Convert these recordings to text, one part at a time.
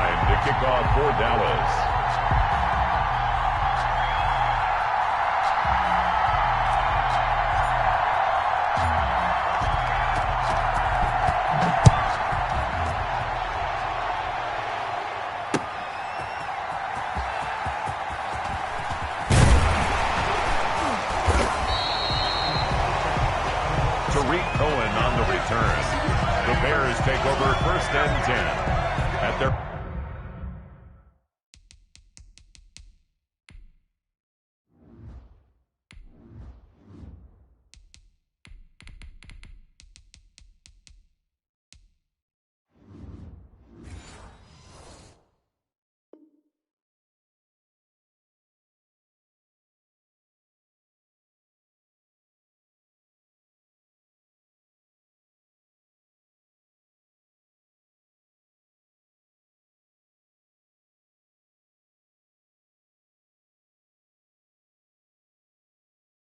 line to kick off for Dallas. Tariq Cohen on the return. The Bears take over 1st and 10 at their...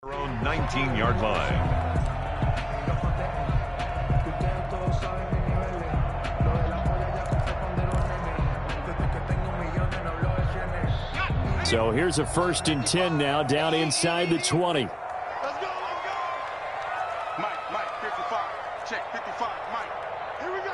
their own 19-yard line. So here's a 1st and 10 now, down inside the 20. Let's go. Mike, 55. Check, 55, Mike. Here we go,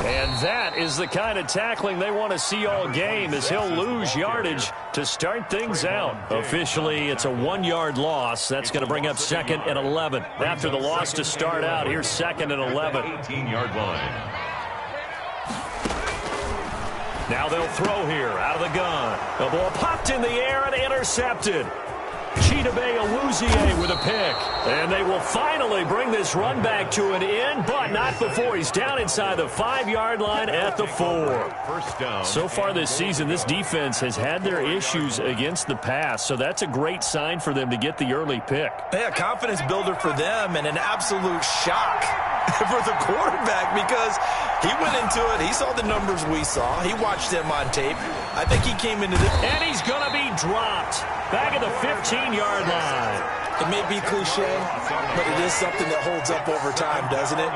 And that is the kind of tackling they want to see all game, as he'll lose yardage to start things out. Officially, it's a 1-yard loss. That's going to bring up 2nd and 11. After the loss to start out, here's 2nd and 11. 18-yard line. Now they'll throw here out of the gun. The ball popped in the air and intercepted. Chidobe Awuzie with a pick. And they will finally bring this run back to an end, but not before he's down inside the 5-yard line at the 4. First down. So far this season, this defense has had their issues against the pass, so that's a great sign for them to get the early pick. Yeah, confidence builder for them and an absolute shock for the quarterback, because he went into it. He saw the numbers we saw. He watched them on tape. I think he came into this. And he's going to be dropped back at the 15-yard line. It may be cliche, but it is something that holds up over time, doesn't it?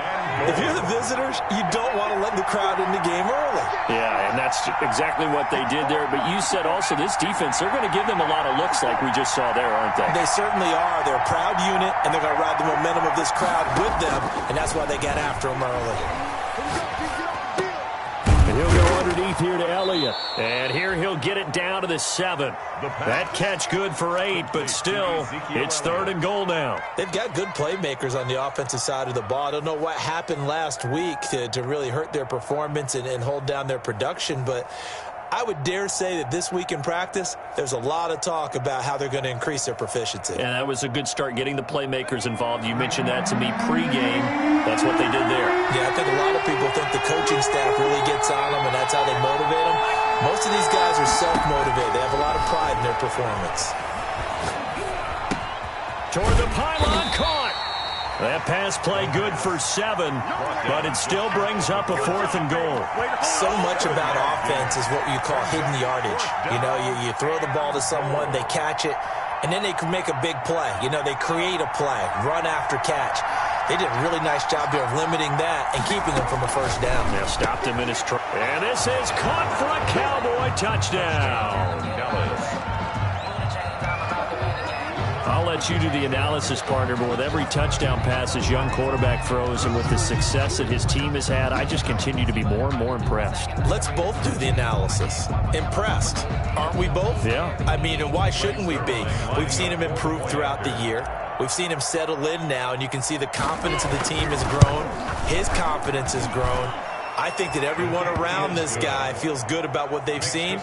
If you're the visitors, you don't want to let the crowd in the game early. Yeah, and that's exactly what they did there. But you said also this defense, they're going to give them a lot of looks like we just saw there, aren't they? They certainly are. They're a proud unit, and they're going to ride the momentum of this crowd with them, and that's why they got after them early. And he'll go underneath here to Elliott. And here he'll get it down to the 7. That catch good for 8, but still, it's 3rd and goal now. They've got good playmakers on the offensive side of the ball. I don't know what happened last week to really hurt their performance and hold down their production, but I would dare say that this week in practice, there's a lot of talk about how they're going to increase their proficiency. And that was a good start, getting the playmakers involved. You mentioned that to me pregame. That's what they did there. Yeah, I think a lot of people think the coaching staff really gets on them, and that's how they motivate them. Most of these guys are self-motivated. They have a lot of pride in their performance. Toward the pylon, caught. That pass play good for 7, but it still brings up a 4th and goal. So much about offense is what you call hidden yardage. You know, you throw the ball to someone, they catch it, and then they can make a big play. You know, they create a play, run after catch. They did a really nice job there of limiting that and keeping him from a 1st down. Now stopped him in his track. And this is caught for a Cowboy touchdown. I'll let you do the analysis, partner, but with every touchdown pass his young quarterback throws and with the success that his team has had, I just continue to be more and more impressed. Let's both do the analysis. Impressed. Aren't we both? Yeah. I mean, and why shouldn't we be? We've seen him improve throughout the year. We've seen him settle in now, and you can see the confidence of the team has grown. His confidence has grown. I think that everyone around this guy feels good about what they've seen,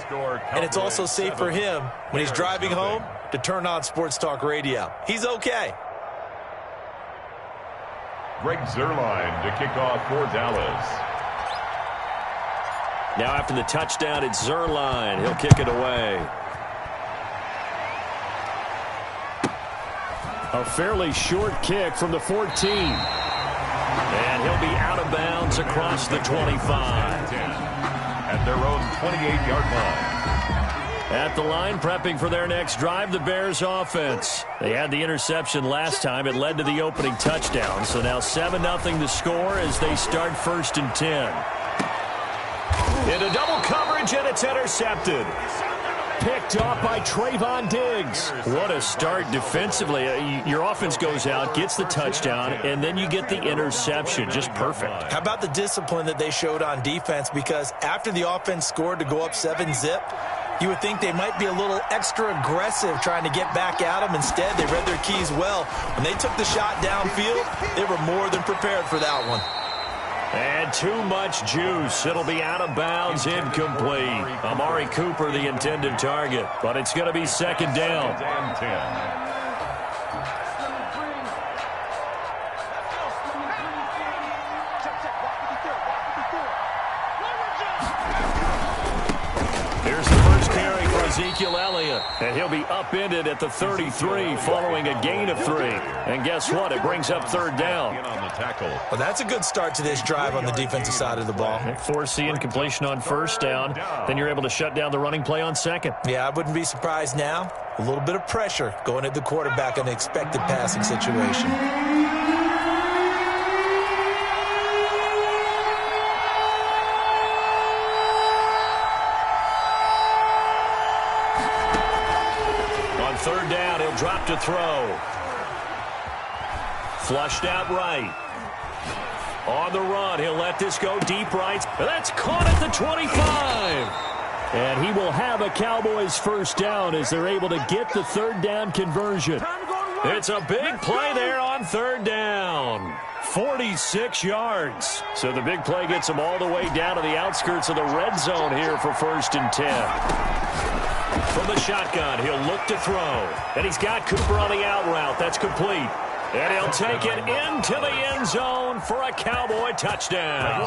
and it's also safe for him when he's driving home to turn on Sports Talk Radio. He's okay. Greg Zuerlein to kick off for Dallas. Now after the touchdown, it's Zuerlein. He'll kick it away. A fairly short kick from the 14. And he'll be out of bounds across the 25. At their own 28-yard line. At the line, prepping for their next drive, the Bears offense. They had the interception last time. It led to the opening touchdown. So now 7-0 to score as they start 1st and 10. Into double coverage, and it's intercepted. Picked off by Trayvon Diggs. What a start defensively. Your offense goes out, gets the touchdown, and then you get the interception. Just perfect. How about the discipline that they showed on defense? Because after the offense scored to go up 7-zip, you would think they might be a little extra aggressive trying to get back at them. Instead, they read their keys well. When they took the shot downfield, they were more than prepared for that one. And too much juice. It'll be out of bounds, incomplete. Amari Cooper, the intended target. But it's going to be 2nd down. And 10. Here's the first carry for Ezekiel Elliott. And he'll be upended at the 33 following a gain of 3. And guess what? It brings up 3rd down. Well, that's a good start to this drive on the defensive side of the ball. Force the incompletion on 1st down. Then you're able to shut down the running play on 2nd. Yeah, I wouldn't be surprised now. A little bit of pressure going at the quarterback in the expected passing situation. On 3rd down, he'll drop to throw. Flushed out right. On the run, he'll let this go deep right. That's caught at the 25. And he will have a Cowboys 1st down as they're able to get the 3rd down conversion. It's a big play there on 3rd down. 46 yards. So the big play gets them all the way down to the outskirts of the red zone here for 1st and 10. From the shotgun, he'll look to throw. And he's got Cooper on the out route. That's complete. And he'll take it into the end zone for a Cowboy touchdown.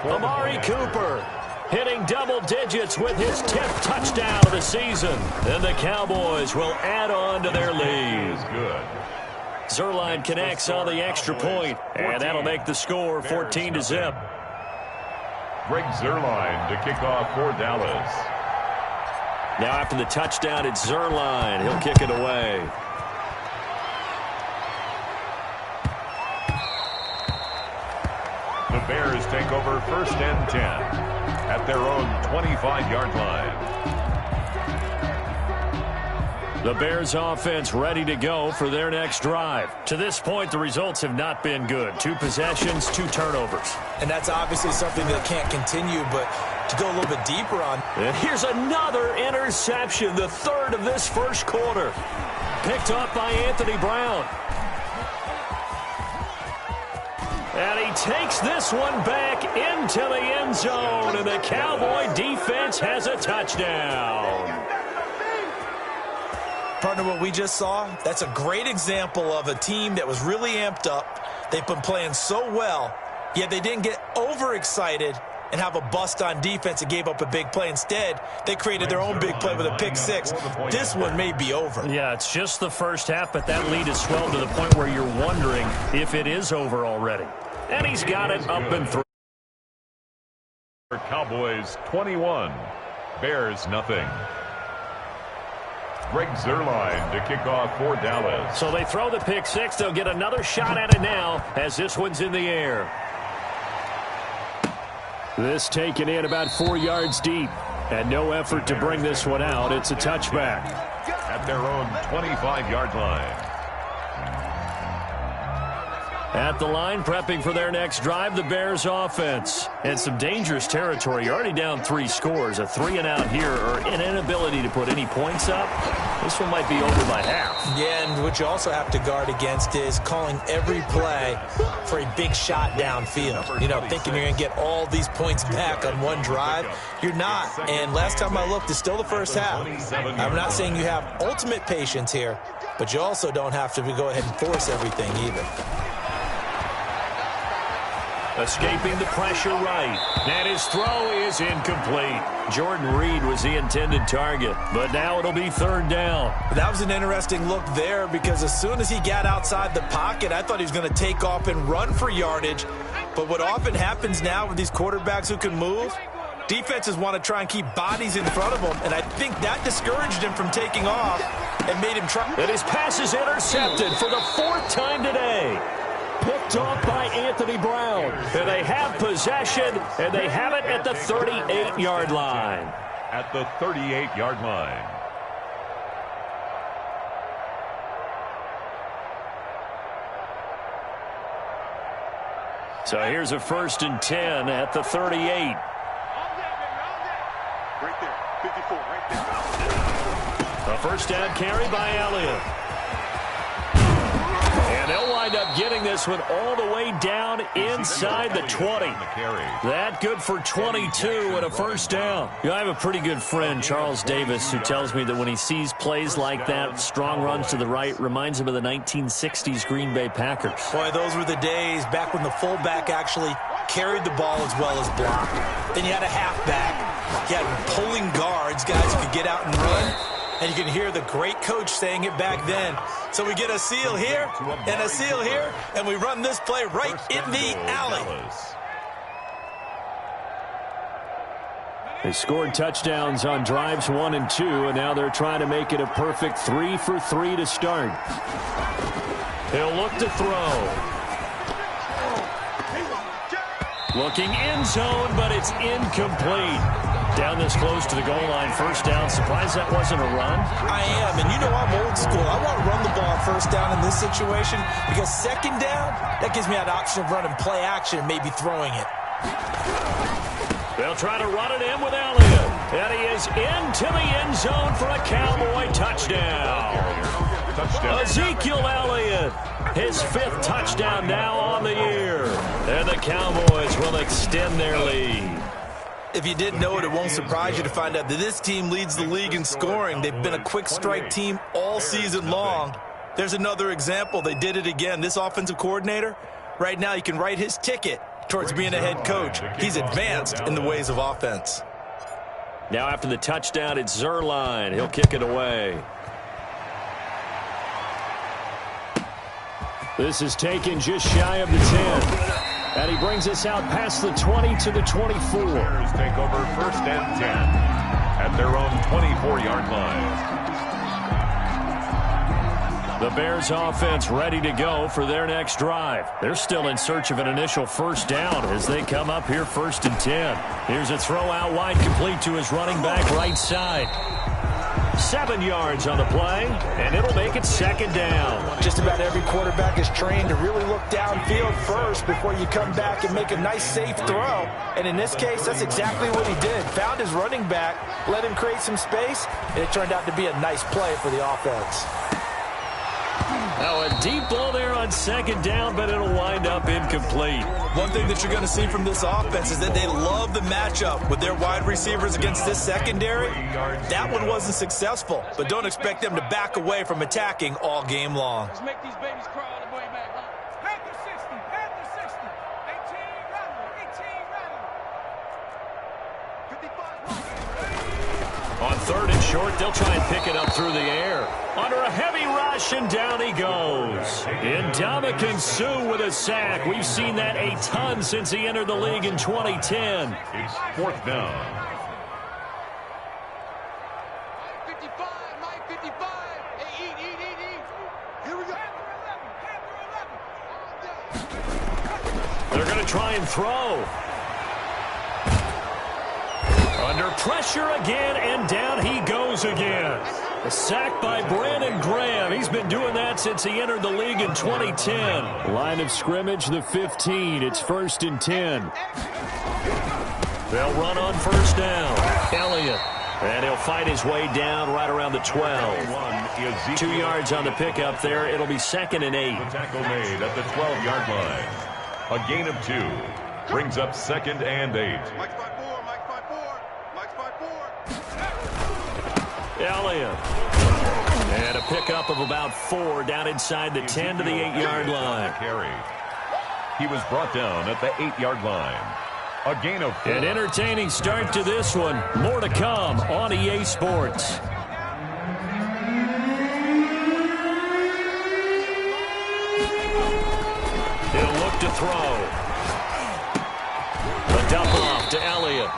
Amari Cooper hitting double digits with his 10th touchdown of the season. And the Cowboys will add on to their lead. Zuerlein connects on the extra point, and that'll make the score 14-0. Greg Zuerlein to kick off for Dallas. Now after the touchdown, it's Zuerlein. He'll kick it away. The Bears take over 1st and 10 at their own 25-yard line. The Bears offense ready to go for their next drive. To this point, the results have not been good. 2 possessions, 2 turnovers. And that's obviously something that can't continue, but to go a little bit deeper on. And here's another interception, the 3rd of this 1st quarter. Picked up by Anthony Brown. And he takes this one back into the end zone, and the Cowboy defense has a touchdown. Partner, what we just saw, that's a great example of a team that was really amped up. They've been playing so well, yet they didn't get overexcited and have a bust on defense and gave up a big play. Instead, they created their own big play with a pick 6. This one may be over. Yeah, it's just the 1st half, but that lead has swelled to the point where you're wondering if it is over already. And he's got it up and through. Cowboys 21, Bears nothing. Greg Zuerlein to kick off for Dallas. So they throw the pick 6. They'll get another shot at it now as this one's in the air. This taken in about 4 yards deep. And no effort to bring this one out. It's a touchback. At their own 25-yard line. At the line, prepping for their next drive, the Bears offense. And some dangerous territory. You're already down 3 scores. A 3-and-out here, or an inability to put any points up. This one might be over by half. Yeah, and what you also have to guard against is calling every play for a big shot downfield. You know, thinking you're going to get all these points back on one drive. You're not. And last time I looked, it's still the 1st half. I'm not saying you have ultimate patience here, but you also don't have to go ahead and force everything either. Escaping the pressure right. And his throw is incomplete. Jordan Reed was the intended target, but now it'll be 3rd down. That was an interesting look there because as soon as he got outside the pocket, I thought he was going to take off and run for yardage. But what often happens now with these quarterbacks who can move, Defenses want to try and keep bodies in front of them, and I think that discouraged him from taking off and made him try. And his pass is intercepted for the 4th time today. Picked off by Anthony Brown. And they have possession, and they have it at the 38-yard line. At the 38-yard line. So here's a 1st and 10 at the 38. Right there, 54, right there. A first down carry by Elliott. And they'll wind up getting this one all the way down inside the 20. That good for 22 and a first down. I have a pretty good friend, Charles Davis, who tells me that when he sees plays like that, strong runs to the right, reminds him of the 1960s Green Bay Packers. Boy, those were the days back when the fullback actually carried the ball as well as blocked. Then you had a halfback. You had pulling guards, guys who could get out and run. And you can hear the great coach saying it back then. So we get a seal here and a seal here, and we run this play right in the alley. They scored touchdowns on drives 1 and 2, and now they're trying to make it a perfect 3 for 3 to start. He'll look to throw. Looking end zone, but it's incomplete. Down this close to the goal line, first down. Surprised that wasn't a run? I am, and you know I'm old school. I want to run the ball first down in this situation because second down, that gives me an option of running play action and maybe throwing it. They'll try to run it in with Elliott. And he is into the end zone for a Cowboy touchdown. Ezekiel Elliott, his 5th touchdown now on the year. And the Cowboys will extend their lead. If you didn't know it, it won't surprise you to find out that this team leads the league in scoring. They've been a quick strike team all season long. There's another example. They did it again. This offensive coordinator, right now you can write his ticket towards being a head coach. He's advanced in the ways of offense. Now after the touchdown, it's Zuerlein. He'll kick it away. This is taken just shy of the 10. And he brings us out past the 20 to the 24. Bears take over 1st and 10 at their own 24-yard line. The Bears offense ready to go for their next drive. They're still in search of an initial first down as they come up here 1st and 10. Here's a throw out wide complete to his running back right side. 7 yards on the play, and it'll make it 2nd down. Just about every quarterback is trained to really look downfield first before you come back and make a nice, safe throw. And in this case, that's exactly what he did. Found his running back, let him create some space, and it turned out to be a nice play for the offense. Now a deep ball there on 2nd down, but it'll wind up incomplete. One thing that you're going to see from this offense is that they love the matchup with their wide receivers against this secondary. That one wasn't successful, but don't expect them to back away from attacking all game long. Let's make these babies crawl all the way back, huh? Panther 60, Panther 60, 18 rattle, 55. On 3rd and short, they'll try and pick it up through the air. Under a heavy rush, and down he goes. Ndamukong Suh with a sack. We've seen that a ton since he entered the league in 2010. It's 4th down. 55, Mike 55. Hey, eat. Here we go. They're going to try and throw. Under pressure again, and down he goes again. A sack by Brandon Graham. He's been doing that since he entered the league in 2010. Line of scrimmage, the 15. It's 1st and 10. They'll run on 1st down. Elliott. And he'll fight his way down right around the 12. 2 yards on the pickup there. It'll be 2nd and 8. The tackle made at the 12-yard line. A gain of 2. Brings up 2nd and 8. Mike's 5-4, Mike's 5-4, Mike's 5-4. Elliott. And a pickup of about 4 down inside the 10 to the 8-yard line. He was brought down at the 8-yard line. A gain of 4. An entertaining start to this one. More to come on EA Sports. He'll look to throw. A dump off to Elliott.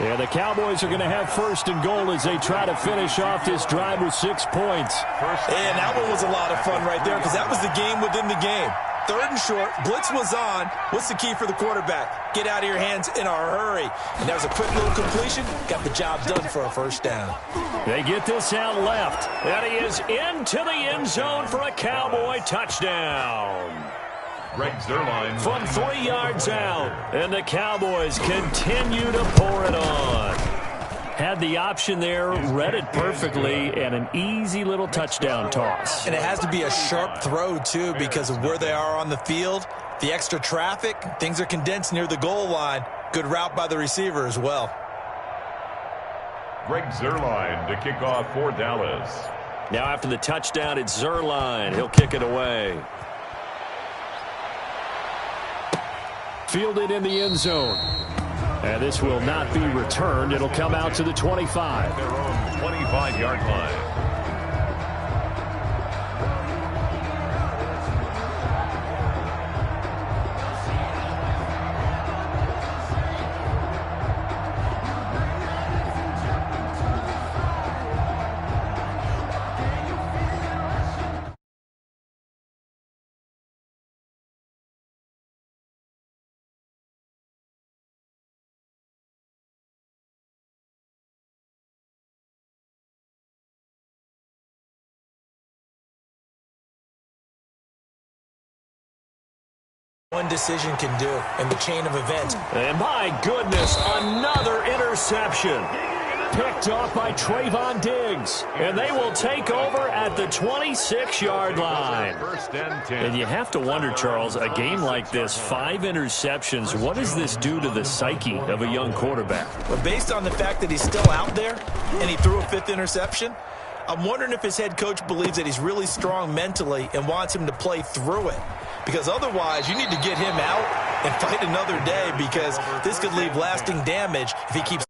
Yeah, the Cowboys are going to have first and goal as they try to finish off this drive with 6 points. And that one was a lot of fun right there because that was the game within the game. 3rd and short, blitz was on. What's the key for the quarterback? Get out of your hands in a hurry. And that was a quick little completion. Got the job done for a first down. They get this out left. And he is into the end zone for a Cowboy touchdown. Greg Zuerlein From 3 yards out. And the Cowboys continue to pour it on. Had the option there, read it perfectly, and an easy little touchdown toss. And it has to be a sharp throw, too, because of where they are on the field. The extra traffic, things are condensed near the goal line. Good route by the receiver as well. Greg Zuerlein to kick off for Dallas. Now after the touchdown, it's Zuerlein. He'll kick it away. Fielded in the end zone. And this will not be returned. It'll come out to the 25. Their own 25-yard line. One decision can do in the chain of events. And my goodness, another interception. Picked off by Trayvon Diggs. And they will take over at the 26-yard line. First and 10. And you have to wonder, Charles, a game like this, 5 interceptions, what does this do to the psyche of a young quarterback? But based on the fact that he's still out there and he threw a 5th interception, I'm wondering if his head coach believes that he's really strong mentally and wants him to play through it. Because otherwise, you need to get him out and fight another day because this could leave lasting damage if he keeps.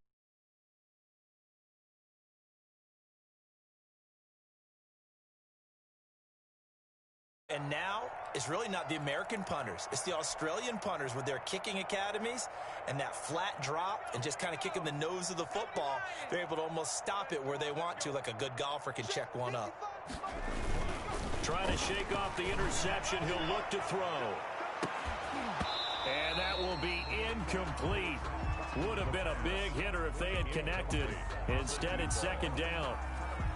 And now, it's really not the American punters. It's the Australian punters with their kicking academies and that flat drop and just kind of kicking the nose of the football. They're able to almost stop it where they want to, like a good golfer can check one up. Trying to shake off the interception. He'll look to throw. And that will be incomplete. Would have been a big hitter if they had connected. Instead, it's 2nd down.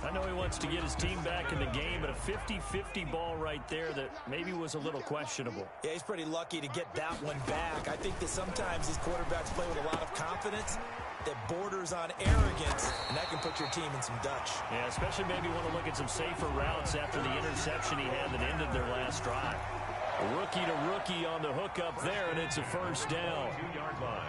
I know he wants to get his team back in the game, but a 50-50 ball right there that maybe was a little questionable. Yeah, he's pretty lucky to get that one back. I think that sometimes these quarterbacks play with a lot of confidence that borders on arrogance, and that can put your team in some Dutch. Yeah, especially maybe want to look at some safer routes after the interception he had that ended their last drive. Rookie to rookie on the hook up there, and it's a first down. 2-yard line.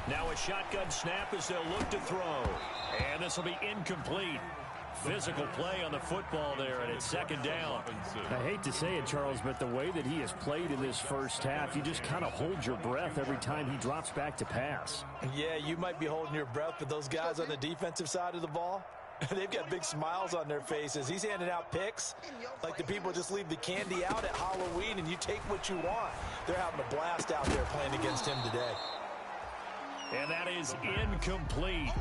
Now a shotgun snap as they'll look to throw. And this will be incomplete. Physical play on the football there, and it's 2nd down. I hate to say it, Charles, but the way that he has played in this first half, you just kind of hold your breath every time he drops back to pass. Yeah, you might be holding your breath, but those guys on the defensive side of the ball, they've got big smiles on their faces. He's handing out picks like the people just leave the candy out at Halloween and you take what you want. They're having a blast out there playing against him today. And that is incomplete.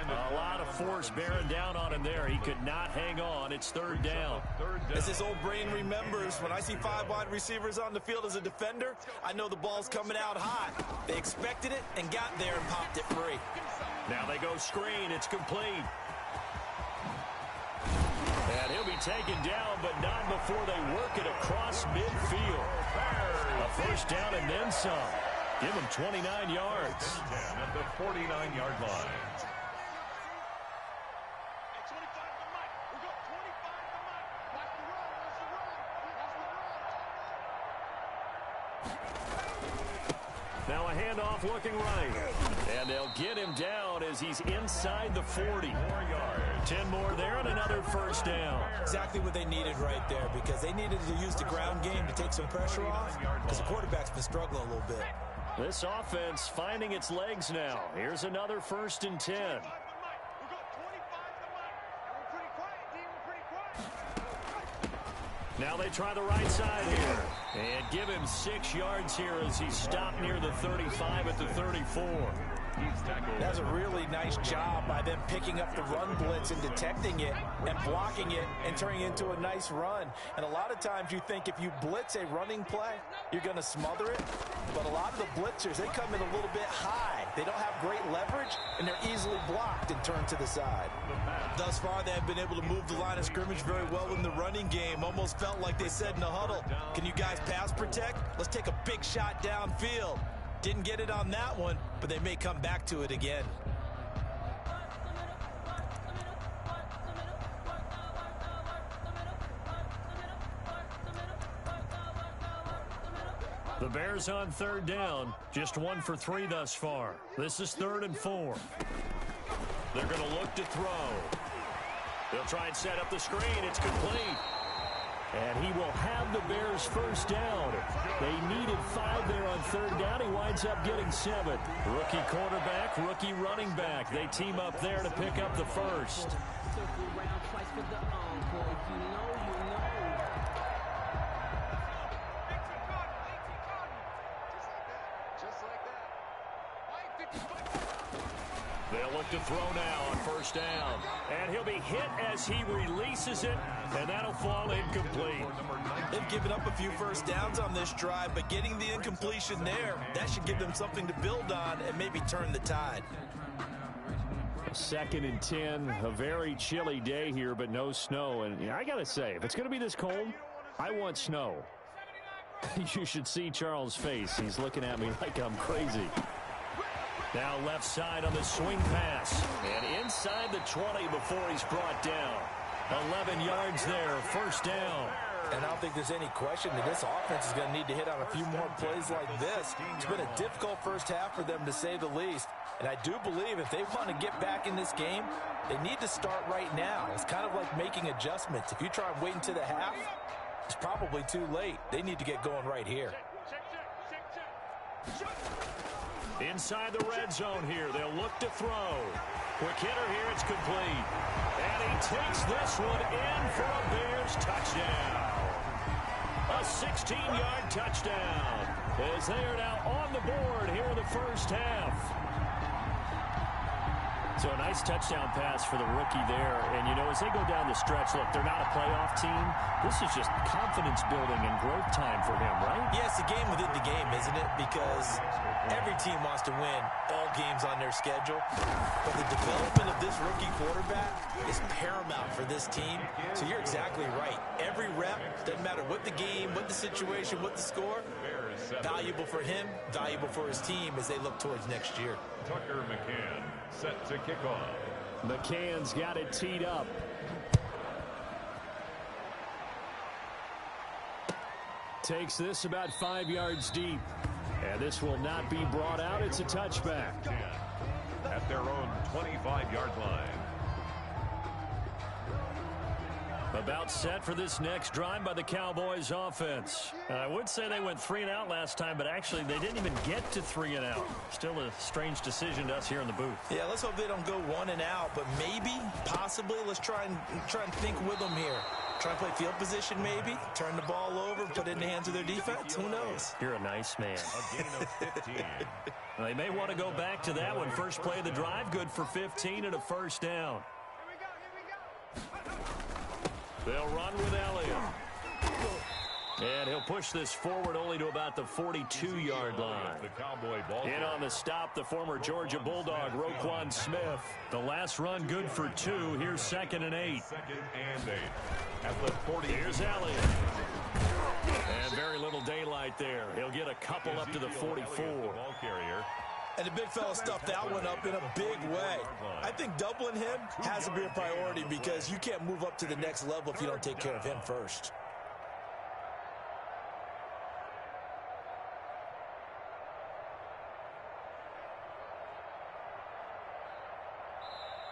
A lot of force bearing down on him there. He could not hang on. It's 3rd down. As this old brain remembers, when I see 5 wide receivers on the field as a defender, I know the ball's coming out high. They expected it and got there and popped it free. Now they go screen. It's complete. And he'll be taken down, but not before they work it across midfield. A first down and then some. Give him 29 yards. At the 49-yard line. Now a handoff looking right. And they'll get him down as he's inside the 40. 4 yards. 10 more there and another first down. Exactly what they needed right there because they needed to use the ground game to take some pressure off because the quarterback's been struggling a little bit. This offense finding its legs now. Here's another 1st and 10. Now they try the right side here. And give him 6 yards here as he stopped near the 35 at the 34. That's a really nice job by them picking up the run blitz and detecting it and blocking it and turning it into a nice run. And a lot of times you think if you blitz a running play, you're going to smother it. But a lot of the blitzers, they come in a little bit high. They don't have great leverage, and they're easily blocked and turned to the side. Thus far, they have been able to move the line of scrimmage very well in the running game. Almost felt like they said in the huddle, can you guys pass protect? Let's take a big shot downfield. Didn't get it on that one, but they may come back to it again. The Bears on 3rd down, just 1 for 3 thus far. This is 3rd and 4. They're going to look to throw. They'll try and set up the screen. It's complete. And he will have the Bears first down. They needed 5 there on 3rd down. He winds up getting 7. Rookie quarterback, rookie running back. They team up there to pick up the first. They'll look to throw now on 1st down. And he'll be hit as he releases it, and that'll fall incomplete. They've given up a few first downs on this drive, but getting the incompletion there, that should give them something to build on and maybe turn the tide. 2nd and 10, a very chilly day here, but no snow. And I got to say, if it's going to be this cold, I want snow. You should see Charles' face. He's looking at me like I'm crazy. Now left side on the swing pass. And inside the 20 before he's brought down. 11 yards there, 1st down. And I don't think there's any question that this offense is going to need to hit on a few more plays like this. It's been a difficult first half for them, to say the least. And I do believe if they want to get back in this game, they need to start right now. It's kind of like making adjustments. If you try and wait until the half, it's probably too late. They need to get going right here. Inside the red zone here, they'll look to throw. Quick hitter here, it's complete. And he takes this one in for a Bears touchdown. A 16-yard touchdown as they are now on the board here in the first half. So a nice touchdown pass for the rookie there. And, you know, as they go down the stretch, look, they're not a playoff team. This is just confidence building and growth time for him, right? Yeah, it's a game within the game, isn't it? Because every team wants to win all games on their schedule. But the development of this rookie quarterback is paramount for this team. So you're exactly right. Every rep, doesn't matter what the game, what the situation, what the score, valuable for him, valuable for his team as they look towards next year. Tucker McCann set to kick off. McCann's got it teed up. Takes this about 5 yards deep. And this will not be brought out. It's a touchback. At their own 25-yard line. About set for this next drive by the Cowboys offense. I would say they went 3 and out last time, but actually they didn't even get to 3 and out. Still a strange decision to us here in the booth. Yeah, let's hope they don't go 1 and out, but maybe, possibly, let's try and think with them here. Try and play field position maybe, turn the ball over, put it in the hands of their defense. Who knows? You're a nice man. A gain of 15. They may want to go back to that one. First play of the drive, good for 15 and a first down. They'll run with Elliott. And he'll push this forward only to about the 42-yard line. The Cowboy ball. In on the stop, the former Georgia Bulldog, Roquan Smith. The last run good for 2. Here's 2nd and 8. 2nd and 8. At the 40. Here's Elliott. And very little daylight there. He'll get a couple up to the 44. Ball carrier. And the big fella stuffed that one up in a big way. I think doubling him has to be a priority because you can't move up to the next level if you don't take care of him first.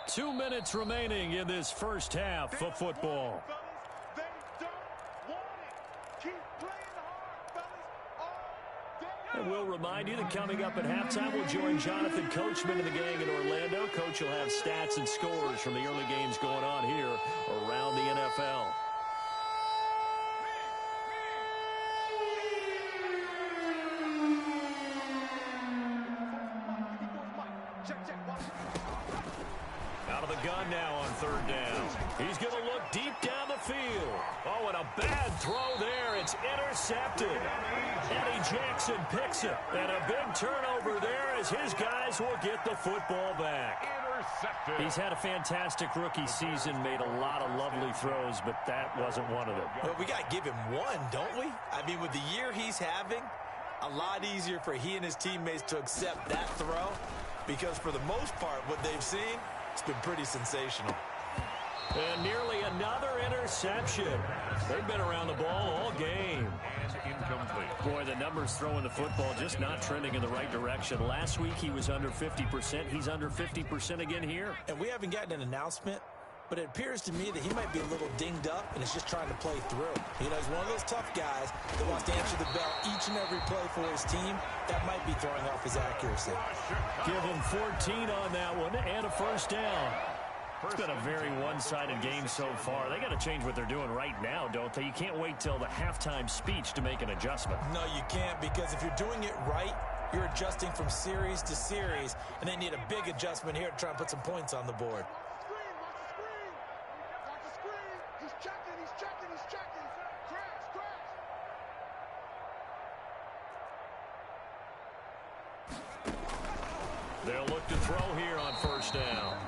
Two minutes remaining in this first half of football. They don't want it. Keep playing hard, fellas. All day. And we'll remind you that coming up at halftime, we'll join Jonathan Coachman and the gang in Orlando. Coach will have stats and scores from the early games going on here around the NFL. gun now on third down. He's going to look deep down the field. Oh, and a bad throw there. It's intercepted. Eddie Jackson picks it. And a big turnover there as his guys will get the football back. Intercepted. He's had a fantastic rookie season, made a lot of lovely throws, but that wasn't one of them. But we got to give him one, don't we? I mean, with the year he's having, a lot easier for he and his teammates to accept that throw because for the most part, what they've seen, it's been pretty sensational. And nearly another interception. They've been around the ball all game. And incomplete. Boy, the numbers throwing the football just not trending in the right direction. Last week he was under 50%. He's under 50% again here. And we haven't gotten an announcement, but it appears to me that he might be a little dinged up and is just trying to play through. You know, he's one of those tough guys that wants to answer the bell each and every play for his team. That might be throwing off his accuracy. Give him 14 on that one and a first down. It's been a very one-sided game so far. They got to change what they're doing right now, don't they? You can't wait till the halftime speech to make an adjustment. No, you can't, because if you're doing it right, you're adjusting from series to series, and they need a big adjustment here to try and put some points on the board. Watch the screen. He's checking. Crash. They'll look to throw here on first down.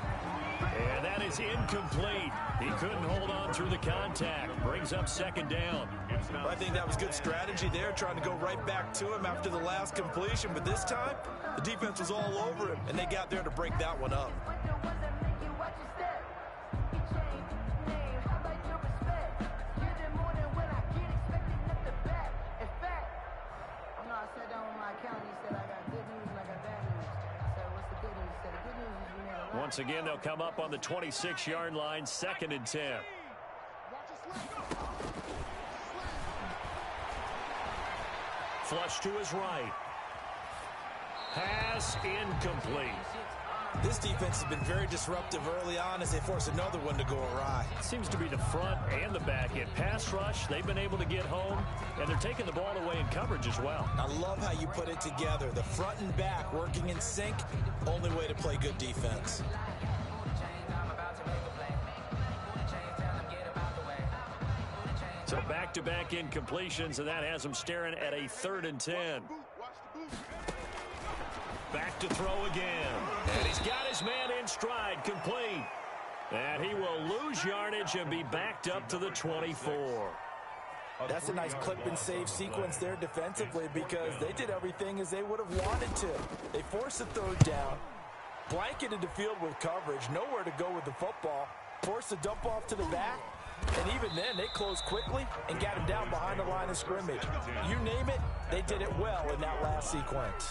And that is incomplete. He couldn't hold on through the contact. Brings up second down. Well, I think that was good strategy there, trying to go right back to him after the last completion. But this time, the defense was all over him, and they got there to break that one up. Once again, they'll come up on the 26-yard line, 2nd and 10. Flush to his right. Pass incomplete. This defense has been very disruptive early on as they force another one to go awry. It seems to be the front and the back end. Pass rush, they've been able to get home, and they're taking the ball away in coverage as well. I love how you put it together. The front and back working in sync, only way to play good defense. So back-to-back incompletions, and that has them staring at a 3rd and 10. Back to throw again. And he's got his man in stride, complete. And he will lose yardage and be backed up to the 24. That's a nice clip and save sequence there defensively because they did everything as they would have wanted to. They forced the 3rd down, blanketed the field with coverage, nowhere to go with the football, forced the dump off to the back, and even then they closed quickly and got him down behind the line of scrimmage. You name it, they did it well in that last sequence.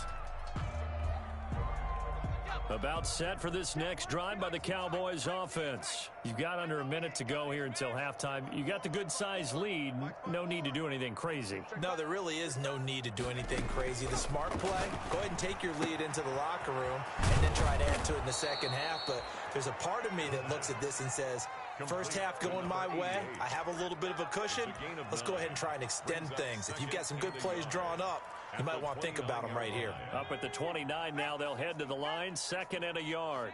About set for this next drive by the Cowboys offense. You've got under a minute to go here until halftime. You got the good-sized lead. No need to do anything crazy. No, there really is no need to do anything crazy. The smart play, go ahead and take your lead into the locker room and then try to add to it in the second half. But there's a part of me that looks at this and says, first half going my way, I have a little bit of a cushion. Let's go ahead and try and extend things. If you've got some good plays drawn up, you might want to think about them right here. Up at the 29 now, they'll head to the line, 2nd and a yard.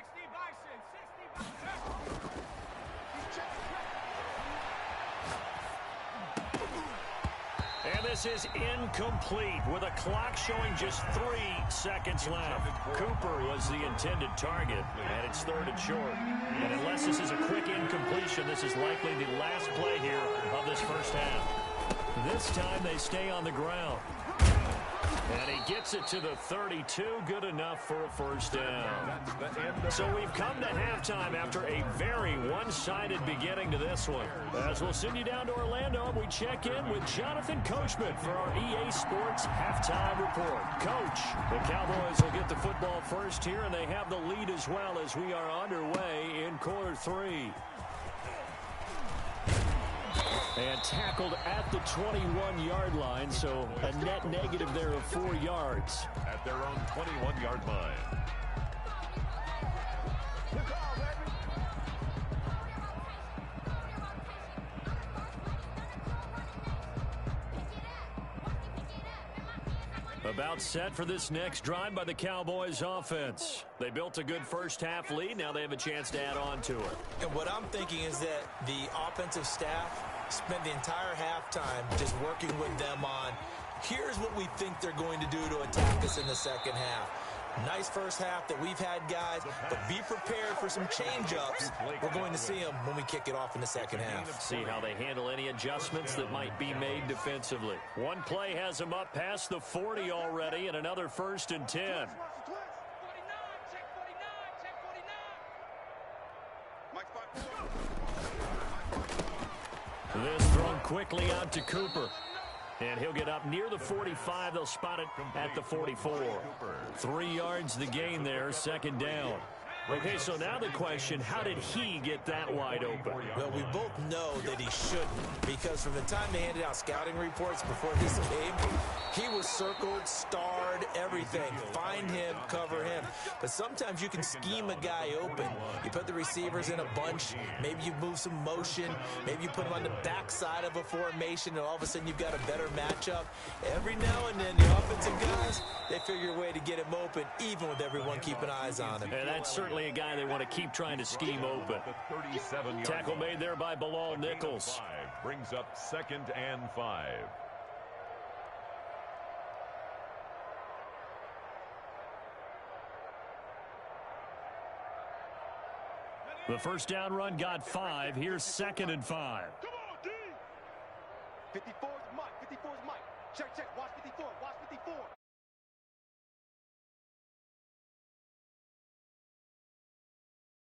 And this is incomplete with a clock showing just 3 seconds left. Cooper was the intended target, and it's 3rd and short. And unless this is a quick incompletion, this is likely the last play here of this first half. This time they stay on the ground. And he gets it to the 32, good enough for a first down. So we've come to halftime after a very one-sided beginning to this one. As we'll send you down to Orlando, we check in with Jonathan Coachman for our EA Sports Halftime Report. Coach, the Cowboys will get the football first here, and they have the lead as well as we are underway in quarter 3. And tackled at the 21-yard line, so a net negative there of 4 yards. At their own 21-yard line. About set for this next drive by the Cowboys offense. They built a good first half lead. Now they have a chance to add on to it. And what I'm thinking is that the offensive staff spent the entire halftime just working with them on, here's what we think they're going to do to attack us in the second half. Nice first half that we've had, guys, but be prepared for some change-ups. We're going to see them when we kick it off in the second half. See how they handle any adjustments that might be made defensively. One play has them up past the 40 already, and another 1st and 10. 49, check 49, check 49. Mike 5-4. This thrown quickly out to Cooper. And he'll get up near the 45. They'll spot it at the 44. 3 yards the gain there, 2nd down. Okay, so now the question, how did he get that wide open? Well, we both know that he shouldn't, because from the time they handed out scouting reports before this game, he was circled, starred, everything. Find him, cover him. But sometimes you can scheme a guy open. You put the receivers in a bunch. Maybe you move some motion. Maybe you put them on the backside of a formation, and all of a sudden you've got a better matchup. Every now and then, the offensive guys, they figure a way to get him open, even with everyone keeping eyes on him. And that's certainly a guy they want to keep trying to scheme open. Tackle made there by Bilal Nichols. Brings up 2nd and 5. The first down run got 5. Here's 2nd and 5. Come on, D. 54 is Mike. 54 is Mike. Check, check. Watch 54. Watch 54.